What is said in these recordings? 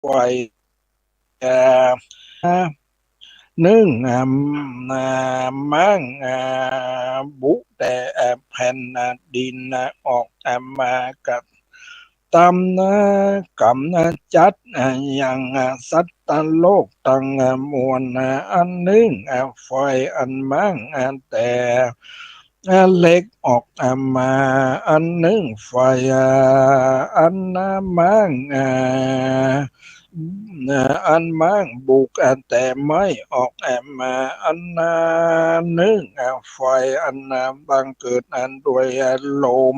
ไฟหนึ่งมั่งบุแต่แผ่นดินออกมากับตำกำจัดอย่างสัตว์โลกตั้งมวลอันหนึ่งไฟอันมั่งแต่เล็กออกมาอันหนึ่งไฟอันมั่งอันมั่งบุกแต่ไม่ออกมาอันหนึ่งไฟอันบังเกิดด้วยลม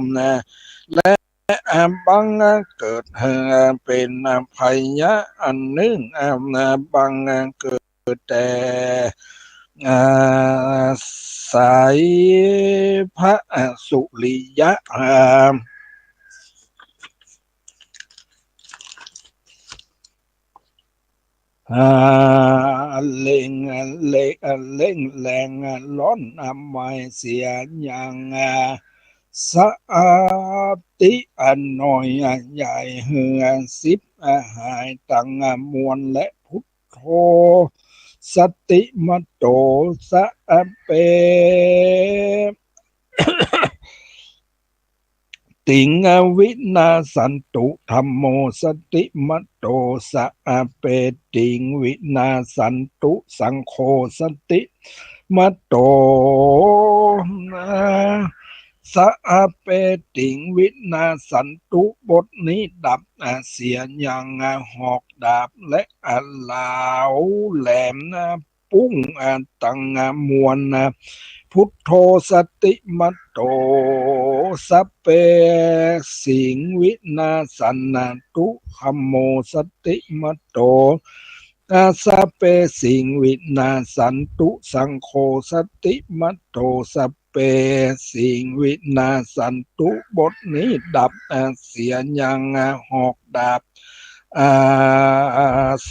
และบังเกิดเป็นภัยยะอันหนึ่งบังเกิดแต่สายพระสุริยะเล่งเล่งเล่งแรงร้อนไม่เสียอย่างสะอาติอันน้อยใหญ่เหือสิบหายตั้งมวลและพุทโธสติมัตโตสะเปติงวินาสันตุธรรมโมสติมัตโตสะเปติงวินาสันตุสังโฆสติมัตโตสะเปติงวินาสันตุบทนี้ดับเสียงอย่างหอกดาบและลาวแหลมปุ้งตั้งมวลพุทโธสติมัตโตสัพเปสิงวินาสันตุธัมโมสติมัตโตสัพเปสิงวินาสันตุสังโฆสติมัตโตสัพเปสิงวินาสันตุบทนี้ดับเสียงยังหอกดาบ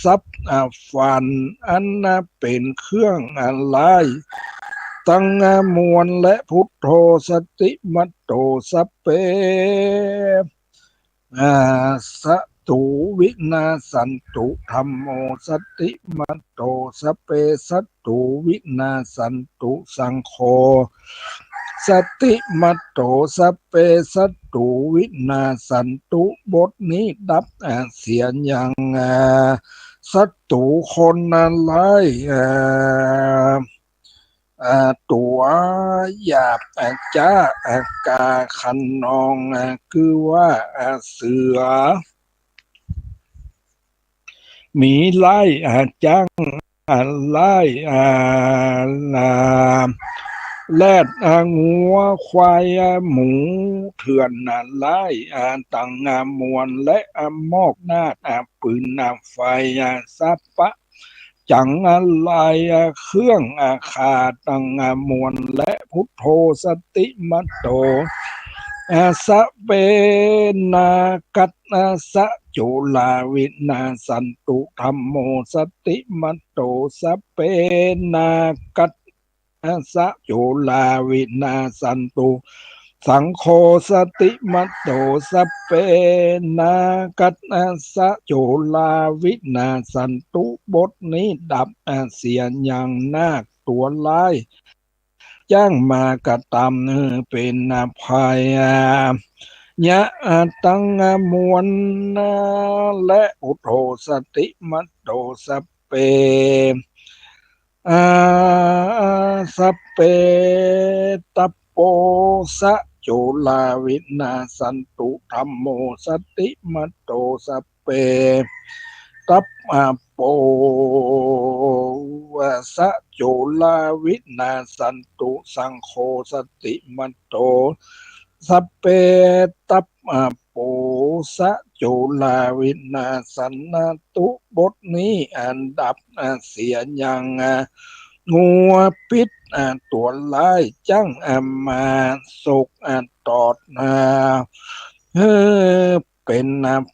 ซับฟันอันเป็นเครื่องอะไรตั้งมวลและพุทโธสติมัตโตสัพเปสตุวินาสันตุธัมโมสติมัตโตสัพเปสตุวินาสันตุสังโฆสติมัตโตสัพเปสตุวินาสันตุบทนี้ดับเสียงอย่างสัตุคนอะไรตัวหยาบจ้ากาคันนองคือว่าเสือมีไล่จังไล่แลดงัวควายหมูเถื่อนไล่ตั้งมวลและมอกนาดปืนไฟซับปะจังอะไรเครื่องขาตั้งมวลและพุทโธสติมัตโตสะเปนากัตสะจุลาวินาสันตุธรรมโมสติมัตโตสะเปนากัตสะจุลาวินาสันตุสังโฆสติมัตโตสัพเปนากัตสะโจลาวินาสันตุบทนี้ดับเสียงอย่างนาคตัวลายจ้างมากระตำเป็นภัยยะตังมวลและอุโทสติมัตโตสัพเปสัพเปตโปสะโจลาวินาสันตุธัมโมสติมัตโตสัพเปตัปโปสะโจลาวินาสันตุสังโฆสติมัตโตสัพเปตัปโปสะโจลาวินาสันตุบทนี้อันดับเสียยังงัวปิดตัวลายจังมาสกตอดเอเป็น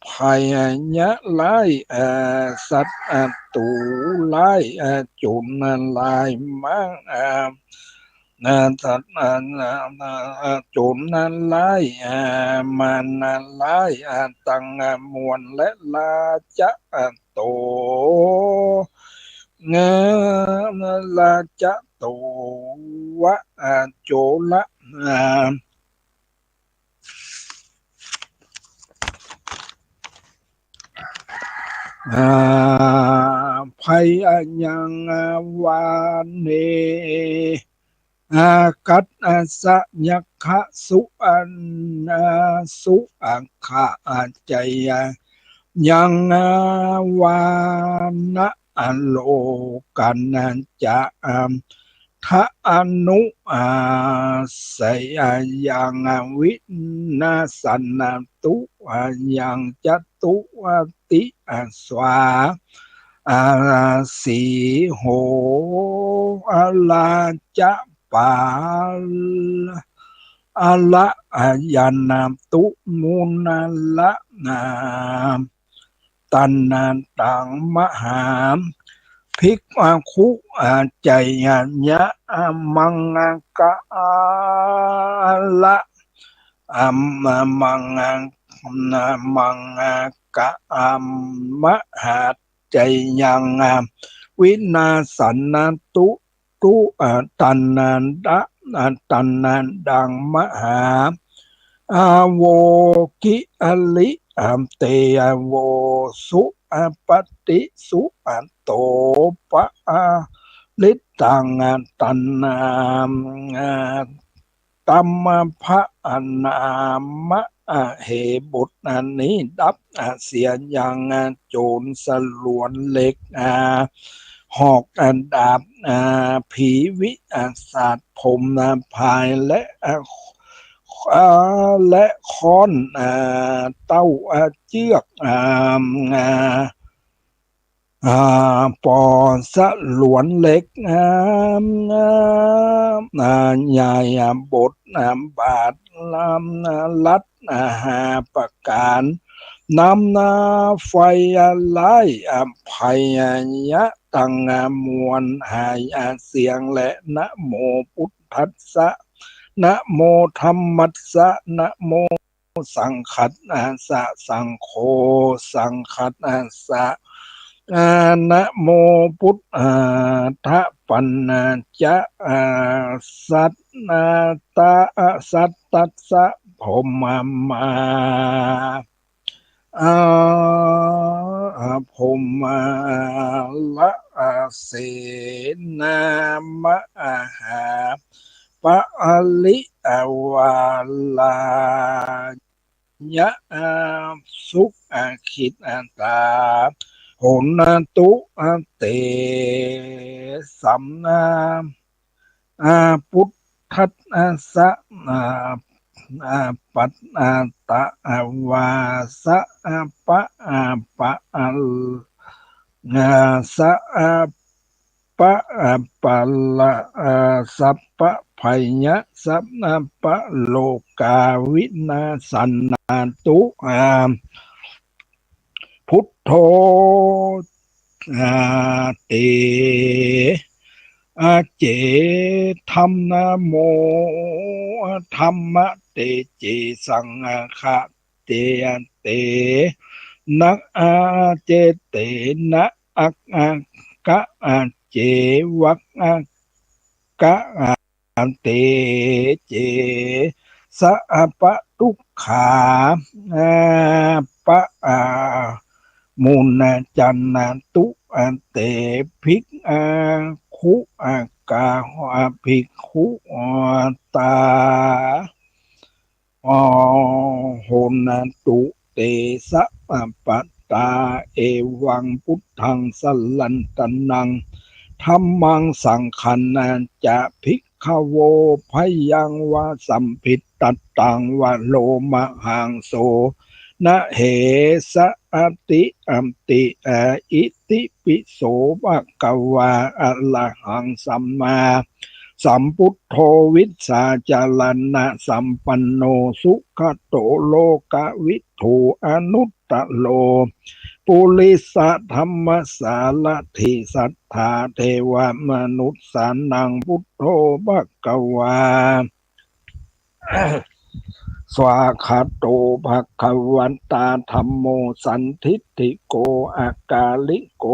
ภัยยะลายสัตตูลายจุนลายมังสัตจุนลายมันลายตั้งมวลและลาจะ โตเงลาจะโตวะโจละภัยยังวานเนกัตสะยักขะสุอันสุอังคะใจยังวานะโลกันจะทะอนุสยยังวินาสันตุยังจตุติสวาสีโหลาจะปาละยานามตุมุนาละนามตันนันตังมหามภิกขุใจยะมังกะละมังมังกะมหาใจยังวินาสันตุตันนันดะตันนันดังมหาโวกิอลิเตโวสุปฏิสุโตปะลิตังตันนามตัมภะนามะเหบุตรนี้ดับเสียยังโจรสลวนเล็กหอกดาบผีวิศาสตร์ผมพายและค้อนเต้าเจือกปอสะหลวนเล็กใหญ่บทบาทลัดหาประการนำไฟไล่ภัยยะตังมวลหายเสียงและนะโมพุทธัสสะนะโมธัมมัสสะนะโมสังฆัสสะสังโฆสังฆัสสะนะโมพุทธปัญจะสัตนาตาสัตตัสสะพมมาพมละเสนามหาปะลิวาลายะสุขิตตาโหนตุเตสัมนาพุทธัสสะปัตตะวาสะปะปะสะปะปะละสัพพะภัยยะสัพพะโลกาวินาสันตุพุทโธเตเจธัมนะโมธัมมะเตเจสังฆะเตเตนะเจเตนะอักกะเจวักกะเตเจสัพพะทุกขาปะมุนจันตุเตภิกขุกาภิกขุตาโหนตุเตสะปัตตาเอวังพุทธังสลันตนังธัมมังสังฆันจะภิกขโวพยังวะสัมภิตตังวะโลมหังโสนะเหสะติอัมติอิติปิโสภะคะวะอะระหังสัมมาสัมพุทโธวิชชาจารณะสัมปันโนสุขโตโลกวิถูอนุตตโลปุริสธรรมสารถิสัทธาเทวมนุษย์สานังพุทโธภะคะวา สวาคาโตภคะวันตาธัมโมสันทิฏฐิโกอากาลิโก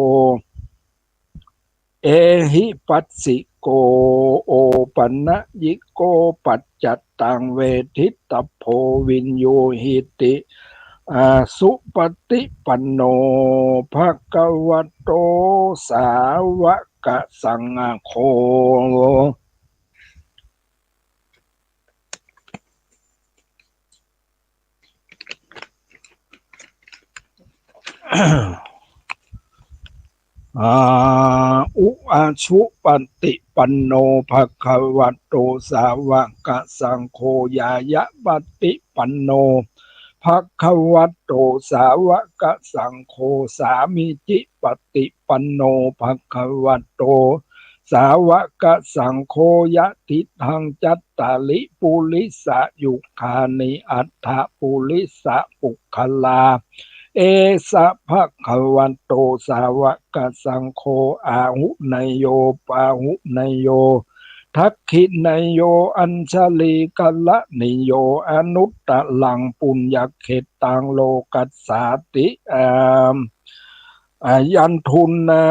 เอหิปัสสิโกโอปันญิโกปัจจัตตังเวทิตตโพวินโยหิติสุปฏิปันโนภะคะวะโตสาวกสังโฆอุอาชุปฏิปันโนภะคะวะโตสาวกสังโฆยายะปฏิปันโนภะคะวะโตสาวกสังโฆสามิจิปฏิปันโนภะคะวะโตสาวกสังโฆยะทิทังจัตตาลิปุริสะยุคานิอัฏฐปุริสะปุคคลาเอสะภะคะวันโตสาวกสังโฆอาหุนยโยปาหุนยโยทักขินยโยอัญชลีกัลละนิโยอนุตตะลังปุญญเขตังโลกัสสาติยันทุนา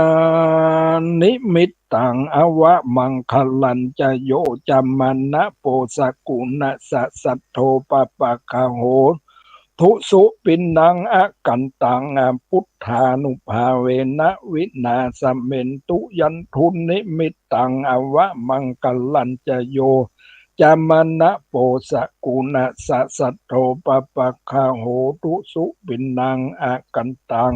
นิมิตตังอวะมังคลันจะโยจัมมันนะโปสกุณะสะสัทโทปะปะคาโหทุสุปินังอกันตังพุทธานุภาเวนะวินาสเมนตุยันทุนนิมิตตังอวะมังคลันจะโยจามนะโปสกุณะสะสัทโทปะปะคาโหทุสุปินังอกันตัง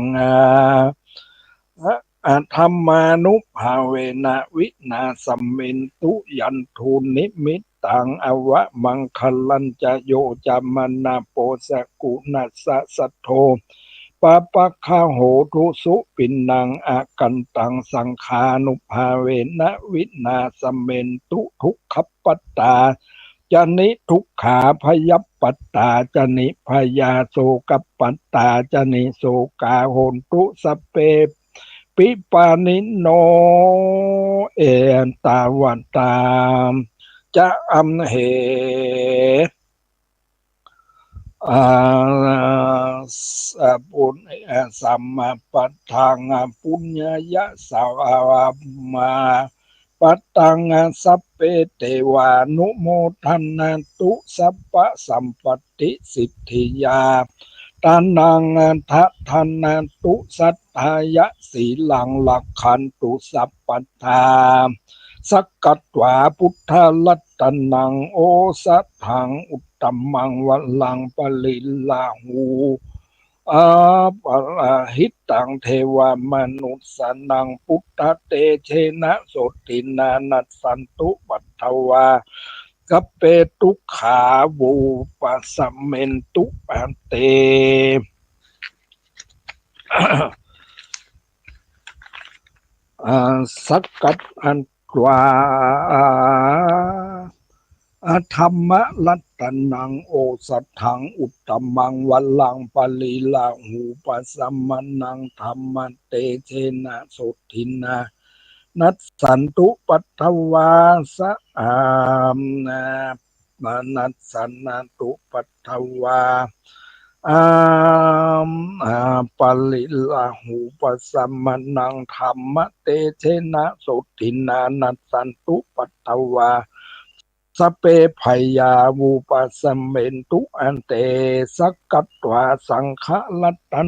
ธรรมานุภาเวนะวินาสัมมินตุยันทุนิมิตตังอวะมังคลันจะโยจามนาโปสกุณัสสะสัทโธปะปะคาโหทุสุปินังอากันตังสังขานุภาเวนะวินาสัมเมนตุทุกขปัตตาจนิทุกขาพยัปปัตตาจนิพยาโสกปัตตาจนิโสกาโหนตุสเปปิปานิโนเอตาวันตามจะอัมเหปุญสัมมาปัฏฐังปุญญายะสาวามาปัตตังสัพเพเทวานุโมทันนันตุสัพพะสัมปติสิทธิยาตานังทัทานันตุสัทธายะสีลังลักขันตุสัพพทาสักกัตวาพุทธลัตตนังโอสัทธังอุตตมังวัลังปลิลลาหูปะหิตังเทวมนุสนังพุทธเตเชนะโสตินานัสสันตุปัตถวากัปเปตุขาวูปัสสเมนตุปันเตสักกัดอันตวาธรรมะลัตตนังโอสัทธังอุตตมังวัลลังปลีลาหูปัสสมนังธรรมเตเชนะโสทินานัสสันตุปัตถวาสะนัสสันตุปัตถวาปลิลาหูปัสสมนังธรรมเตเชนะโสทินานัสสันตุปัตถวาสเปพยาวูปัสสเมนตุอันเตสักกัตวาสังฆลัตตนะ